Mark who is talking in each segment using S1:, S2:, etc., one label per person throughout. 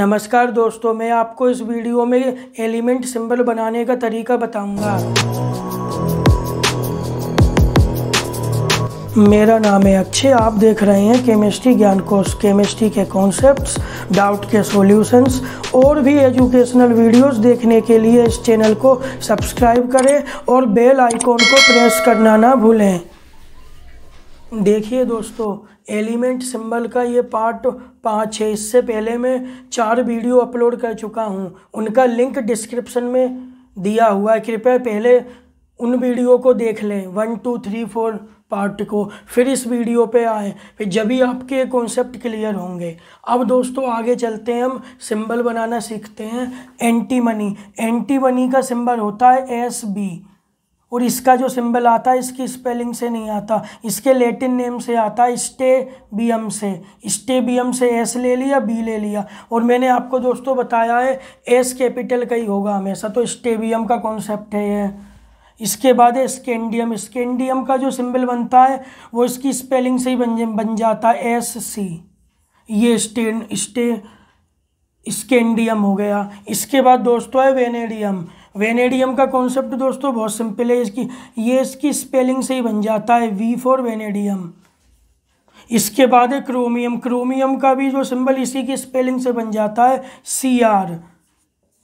S1: नमस्कार दोस्तों, मैं आपको इस वीडियो में एलिमेंट सिंबल बनाने का तरीका बताऊंगा। मेरा नाम है अक्षय, आप देख रहे हैं केमिस्ट्री ज्ञान कोश। केमिस्ट्री के कॉन्सेप्ट्स, डाउट के सॉल्यूशंस और भी एजुकेशनल वीडियोस देखने के लिए इस चैनल को सब्सक्राइब करें और बेल आइकॉन को प्रेस करना ना भूलें। देखिए दोस्तों, एलिमेंट सिंबल का ये पार्ट 5 है। इससे पहले मैं 4 वीडियो अपलोड कर चुका हूँ, उनका लिंक डिस्क्रिप्शन में दिया हुआ है। कृपया पहले उन वीडियो को देख लें, 1, 2, 3, 4 पार्ट को, फिर इस वीडियो पे आए, फिर जब भी आपके कॉन्सेप्ट क्लियर होंगे। अब दोस्तों आगे चलते हैं, हम सिंबल बनाना सीखते हैं। एंटीमनी, एंटीमनी का सिंबल होता है SB, और इसका जो सिंबल आता है इसकी स्पेलिंग से नहीं आता, इसके लैटिन नेम से आता है स्टेबियम से। स्टेबियम से S ले लिया, B ले लिया, और मैंने आपको दोस्तों बताया है S कैपिटल का ही होगा हमेशा, तो स्टेबियम का कॉन्सेप्ट है ये। इसके बाद है स्कैंडियम। स्कैंडियम का जो सिंबल बनता है वो इसकी स्पेलिंग से ही बन जाता है SC। ये स्कैंडियम हो गया। इसके बाद दोस्तों है वेनेडियम। वेनेडियम का कॉन्सेप्ट दोस्तों बहुत सिंपल है, इसकी स्पेलिंग से ही बन जाता है V फॉर वेनेडियम। इसके बाद है क्रोमियम। क्रोमियम का भी जो सिंबल इसी की स्पेलिंग से बन जाता है CR,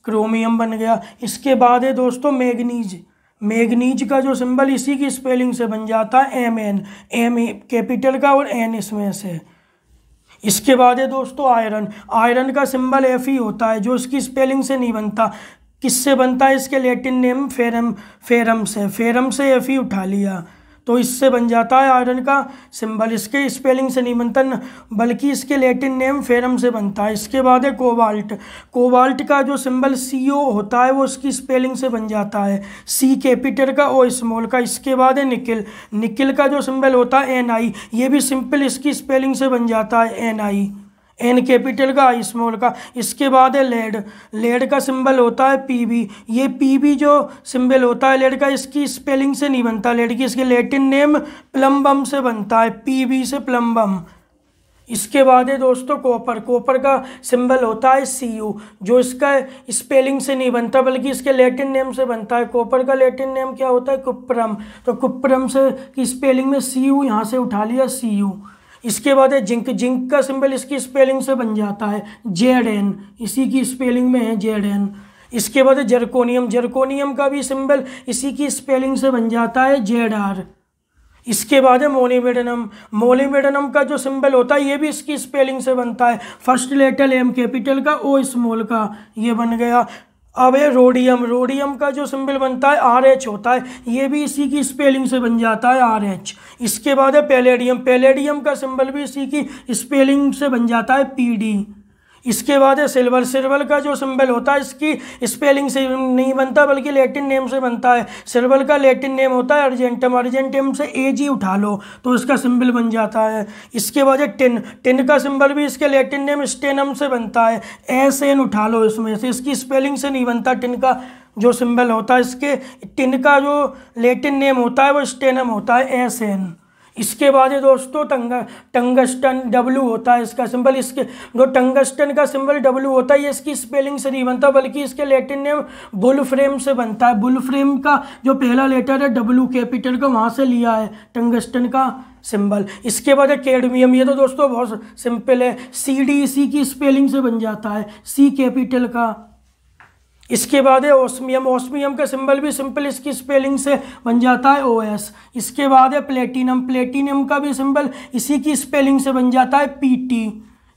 S1: क्रोमियम बन गया। इसके बाद है दोस्तों मैग्नीज। मैग्नीज का जो सिंबल इसी की स्पेलिंग से बन जाता है MN, M कैपिटल का और N इसमें से। इसके बाद है दोस्तों आयरन। आयरन का सिंबल Fe होता है, जो इसकी स्पेलिंग से नहीं बनता। किससे बनता है? इसके लैटिन नेम फेरम से Fe उठा लिया, तो इससे बन जाता है आयरन का सिंबल। इसके स्पेलिंग से नहीं बनता बल्कि इसके लैटिन नेम फेरम से बनता है। इसके बाद है कोबाल्ट। कोबाल्ट का जो सिंबल CO होता है वो इसकी स्पेलिंग से बन जाता है C कैपिटल का, O स्मॉल का। इसके बाद है निकिल। निकिल का जो सिंबल होता है Ni, ये भी सिंपल इसकी स्पेलिंग से बन जाता है Ni, N कैपिटल का, I स्मॉल का। इसके बाद है लेड। लेड का सिंबल होता है PB। ये PB जो सिंबल होता है लेड का, इसकी स्पेलिंग से नहीं बनता लेड की, इसके लैटिन नेम प्लम्बम से बनता है, PB से प्लम्बम। इसके बाद है दोस्तों कॉपर। कॉपर का सिंबल होता है Cu, जो इसका स्पेलिंग से नहीं बनता बल्कि इसके लैटिन नेम से बनता है। कॉपर का लैटिन नेम क्या होता है? कुप्रम, तो कुप्रम से की स्पेलिंग में Cu यहाँ से उठा लिया, Cu। इसके बाद है जिंक। जिंक का सिंबल इसकी स्पेलिंग से बन जाता है Zn, इसी की स्पेलिंग में है Zn। इसके बाद है जर्कोनियम। जर्कोनियम का भी सिंबल इसी की स्पेलिंग से बन जाता है Zr। इसके बाद है मोलिबेडनम। मोलिबेडनम का जो सिंबल होता है ये भी इसकी स्पेलिंग से बनता है, फर्स्ट लेटर M कैपिटल का, O स्मॉल का, ये बन गया। अब है रोडियम। रोडियम का जो सिंबल बनता है RH होता है, ये भी इसी की स्पेलिंग से बन जाता है RH। इसके बाद है पैलेडियम। पैलेडियम का सिंबल भी इसी की स्पेलिंग से बन जाता है PD। इसके बाद है सिल्वर। सिल्वर का जो सिंबल होता है इसकी स्पेलिंग से नहीं बनता बल्कि लैटिन नेम से बनता है। सिल्वर का लैटिन नेम होता है अर्जेंटम। अर्जेंटम से AG उठा लो तो इसका सिंबल बन जाता है। इसके बाद है टिन। टिन का सिंबल भी इसके लैटिन नेम स्टेनम से बनता है, SN उठा लो इसमें से, इसकी स्पेलिंग से नहीं बनता। टिन का जो सिंबल होता है, इसके टिन का जो लैटिन नेम होता है वो स्टेनम होता है, SN। इसके बाद है दोस्तों टंगस्टन। W होता है इसका सिंबल। इसके जो टंगस्टन का सिंबल W होता है ये इसकी स्पेलिंग से नहीं बनता बल्कि इसके लैटिन नेम बुलफ्रेम से बनता है। बुलफ्रेम का जो पहला लेटर है W कैपिटल का, वहाँ से लिया है टंगस्टन का सिंबल। इसके बाद है कैडमियम। ये तो दोस्तों बहुत सिंपल है, CD इसी की स्पेलिंग से बन जाता है, C कैपिटल का। इसके बाद है ओस्मियम। ओस्मियम का सिंबल भी सिंपल इसकी स्पेलिंग से बन जाता है OS। इसके बाद है प्लेटिनम। प्लेटिनम का भी सिंबल इसी की स्पेलिंग से बन जाता है PT।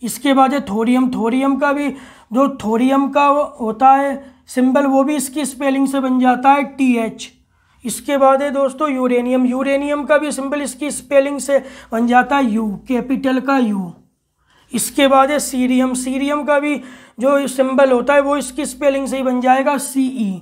S1: इसके बाद है थोरियम। थोरियम का भी जो थोरियम का होता है सिंबल वो भी इसकी स्पेलिंग से बन जाता है TH। इसके बाद है दोस्तों यूरेनियम। यूरेनियम का भी सिंबल इसकी स्पेलिंग से बन जाता है U कैपिटल का, U। इसके बाद है सीरियम। सीरियम का भी जो सिंबल होता है वो इसकी स्पेलिंग से ही बन जाएगा, CE।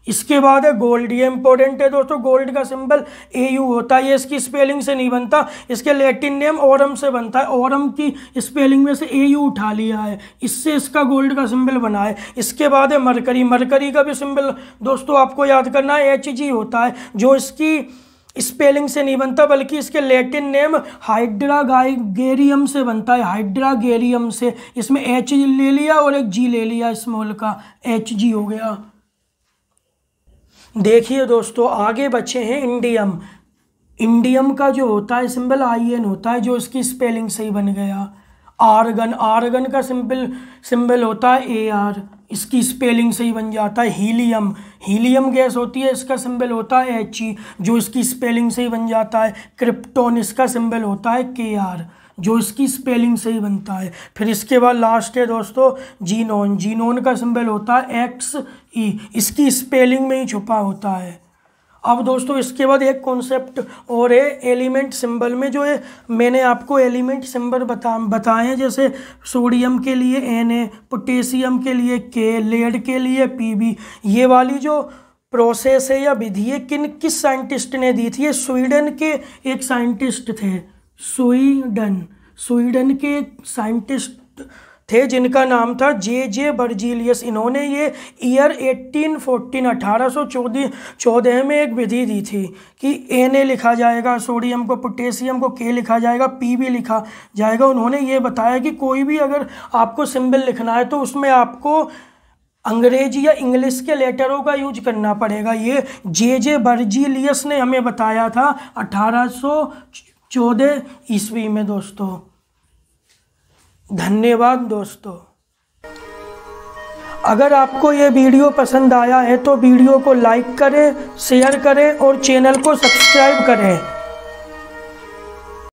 S1: इसके बाद है गोल्ड। ये इंपॉर्टेंट है दोस्तों, गोल्ड का सिंबल AU होता है, ये इसकी स्पेलिंग से नहीं बनता, इसके लैटिन नेम ओरम से बनता है। ओरम की स्पेलिंग में से AU उठा लिया है, इससे इसका गोल्ड का सिंबल बना है। इसके बाद है मरकरी। मरकरी का भी सिंबल दोस्तों आपको याद करना है HG होता है, जो इसकी स्पेलिंग से नहीं बनता, बल्कि इसके लैटिन नेम हाइड्रागेरियम से बनता है, हाइड्रागेरियम से। इसमें एच ले लिया और एक जी ले लिया स्मॉल का, HG हो गया। देखिए दोस्तों आगे बचे हैं इंडियम। इंडियम का जो होता है सिंबल IN होता है, जो इसकी स्पेलिंग सही बन गया। आर्गन, आर्गन का सिंबल होता है AR, इसकी स्पेलिंग सही बन जाता है। हीलियम, हीलियम गैस होती है, इसका सिंबल होता है HE, जो इसकी स्पेलिंग सही बन जाता है। क्रिप्टॉन, इसका सिंबल होता है KR, जो इसकी स्पेलिंग सही बनता है। फिर इसके बाद लास्ट है दोस्तों जीनोन। जीनोन का सिंबल होता है XE, इसकी स्पेलिंग में ही छुपा होता है। अब दोस्तों इसके बाद एक कॉन्सेप्ट और है एलिमेंट सिंबल में, जो है मैंने आपको एलिमेंट सिंबल बताए हैं, जैसे सोडियम के लिए Na, पोटेशियम के लिए K, लेड के लिए Pb। ये वाली जो प्रोसेस है या विधि है किस साइंटिस्ट ने दी थी? ये स्वीडन के एक साइंटिस्ट थे, स्वीडन के एक साइंटिस्ट थे जिनका नाम था J.J. बर्जीलियस। इन्होंने ये ईयर 1814 में एक विधि दी थी कि Na लिखा जाएगा सोडियम को, पोटेशियम को K लिखा जाएगा, Pb लिखा जाएगा। उन्होंने ये बताया कि कोई भी अगर आपको सिंबल लिखना है तो उसमें आपको अंग्रेजी या इंग्लिश के लेटरों का यूज करना पड़ेगा। ये J.J. बर्जीलियस ने हमें बताया था 1814 ईस्वी में दोस्तों। धन्यवाद दोस्तों। अगर आपको ये वीडियो पसंद आया है तो वीडियो को लाइक करें, शेयर करें और चैनल को सब्सक्राइब करें।